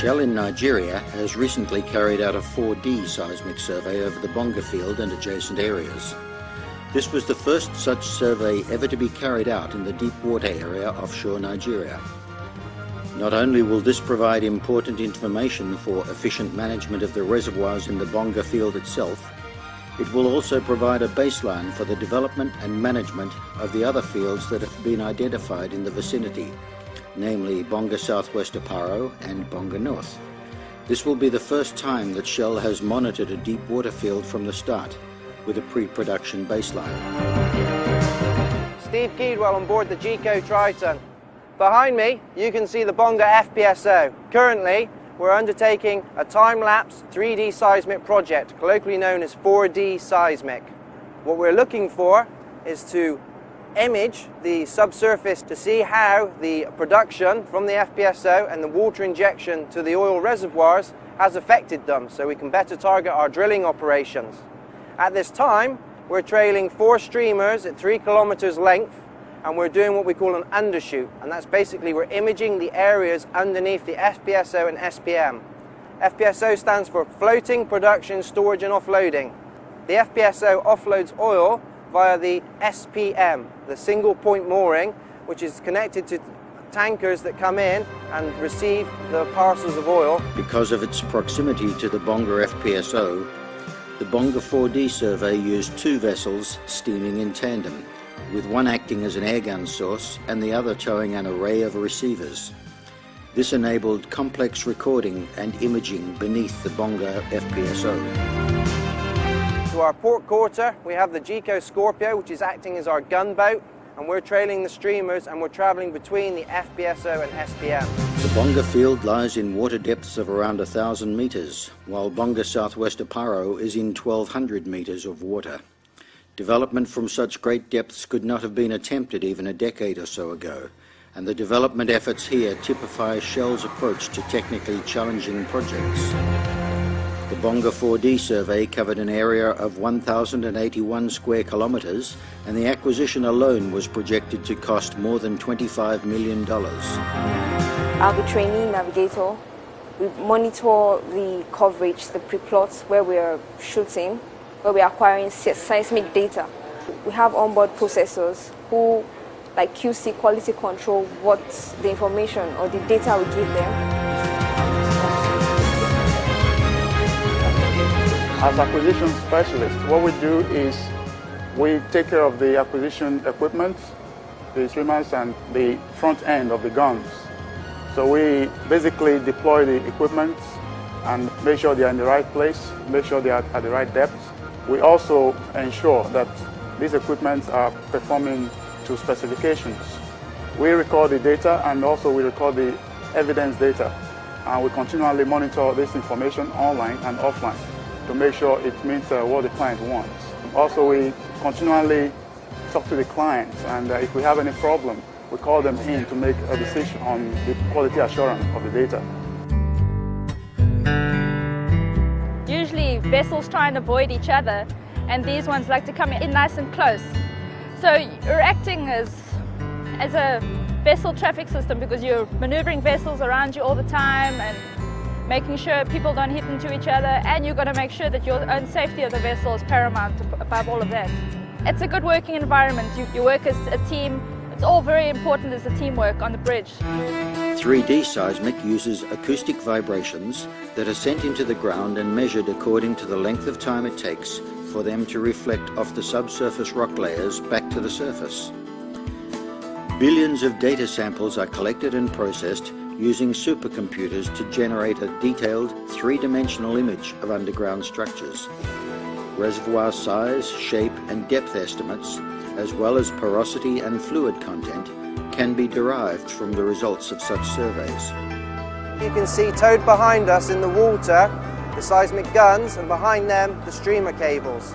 Shell in Nigeria has recently carried out a 4D seismic survey over the Bonga field and adjacent areas. This was the first such survey ever to be carried out in the deep water area offshore Nigeria. Not only will this provide important information for efficient management of the reservoirs in the Bonga field itself, it will also provide a baseline for the development and management of the other fields that have been identified in the vicinity, namely Bonga Southwest Aparo and Bonga North. This will be the first time that Shell has monitored a deep water field from the start, with a pre-production baseline. Steve Keedwell on board the GECO Triton. Behind me, you can see the Bonga FPSO. Currently, we're undertaking a time-lapse 3D seismic project, colloquially known as 4D seismic. What we're looking for is to image the subsurface to see how the production from the FPSO and the water injection to the oil reservoirs has affected them, so we can better target our drilling operations. At this time, we're trailing 4 streamers at 3 kilometers length, and we're doing what we call an undershoot, and that's basically we're imaging the areas underneath the FPSO and SPM. FPSO stands for Floating Production, Storage and Offloading. The FPSO offloads oil via the SPM, the single point mooring, which is connected to tankers that come in and receive the parcels of oil. Because of its proximity to the Bonga FPSO, the Bonga 4D survey used 2 vessels steaming in tandem, with one acting as an airgun source and the other towing an array of receivers. This enabled complex recording and imaging beneath the Bonga FPSO. To our port quarter, we have the GECO Scorpio, which is acting as our gunboat, and we're trailing the streamers and we're traveling between the FPSO and SPM. The Bonga field lies in water depths of around 1,000 meters, while Bonga Southwest Aparo is in 1,200 meters of water. Development from such great depths could not have been attempted even a decade or so ago, and the development efforts here typify Shell's approach to technically challenging projects. The Bonga 4D survey covered an area of 1,081 square kilometers, and the acquisition alone was projected to cost more than $25 million. I'll be trainee navigator. We monitor the coverage, the pre-plots where we are shooting, where we are acquiring seismic data. We have onboard processors who, like QC, quality control, what the information or the data we give them. As acquisition specialists, what we do is we take care of the acquisition equipment, the streamers and the front end of the guns. So we basically deploy the equipment and make sure they are in the right place, make sure they are at the right depth. We also ensure that these equipments are performing to specifications. We record the data and also we record the evidence data, and we continually monitor this information online and offline to make sure it meets what the client wants. Also, we continually talk to the clients, and if we have any problem, we call them in to make a decision on the quality assurance of the data. Usually vessels try and avoid each other, and these ones like to come in nice and close. So you're acting as a vessel traffic system because you're maneuvering vessels around you all the time and making sure people don't hit into each other, and you've got to make sure that your own safety of the vessel is paramount above all of that. It's a good working environment. You work as a team. It's all very important as a teamwork on the bridge. 3D seismic uses acoustic vibrations that are sent into the ground and measured according to the length of time it takes for them to reflect off the subsurface rock layers back to the surface. Billions of data samples are collected and processed using supercomputers to generate a detailed 3-dimensional image of underground structures. Reservoir size, shape and depth estimates, as well as porosity and fluid content, can be derived from the results of such surveys. You can see towed behind us in the water the seismic guns, and behind them the streamer cables.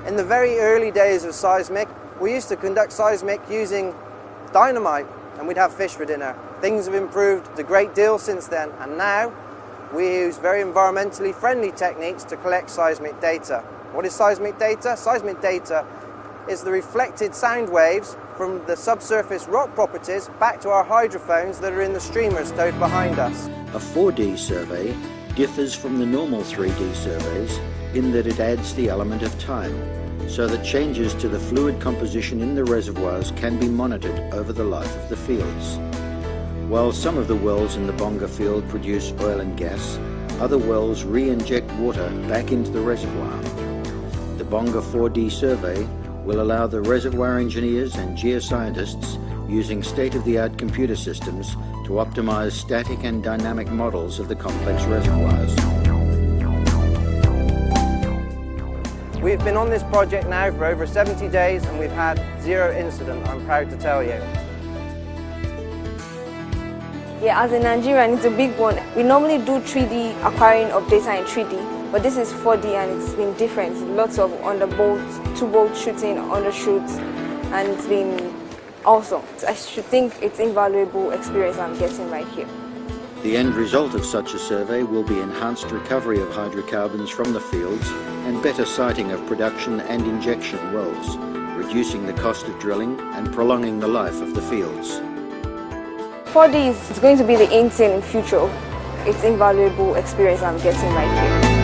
In the very early days of seismic, we used to conduct seismic using dynamite, and we'd have fish for dinner. Things have improved a great deal since then, and now we use very environmentally friendly techniques to collect seismic data. What is seismic data? Seismic data is the reflected sound waves from the subsurface rock properties back to our hydrophones that are in the streamers towed behind us. A 4D survey differs from the normal 3D surveys in that it adds the element of time, so that changes to the fluid composition in the reservoirs can be monitored over the life of the fields. While some of the wells in the Bonga field produce oil and gas, other wells re-inject water back into the reservoir. The Bonga 4D survey will allow the reservoir engineers and geoscientists using state-of-the-art computer systems to optimize static and dynamic models of the complex reservoirs. We've been on this project now for over 70 days and we've had 0 incident, I'm proud to tell you. Yeah, as a Nigerian, it's a big one. We normally do 3D acquiring of data in 3D, but this is 4D and it's been different. Lots of underbolt, two-bolt shooting, undershoots, and it's been awesome. I should think it's invaluable experience I'm getting right here. The end result of such a survey will be enhanced recovery of hydrocarbons from the fields and better siting of production and injection wells, reducing the cost of drilling and prolonging the life of the fields. 4D is going to be the in thing in future. It's invaluable experience I'm getting right here.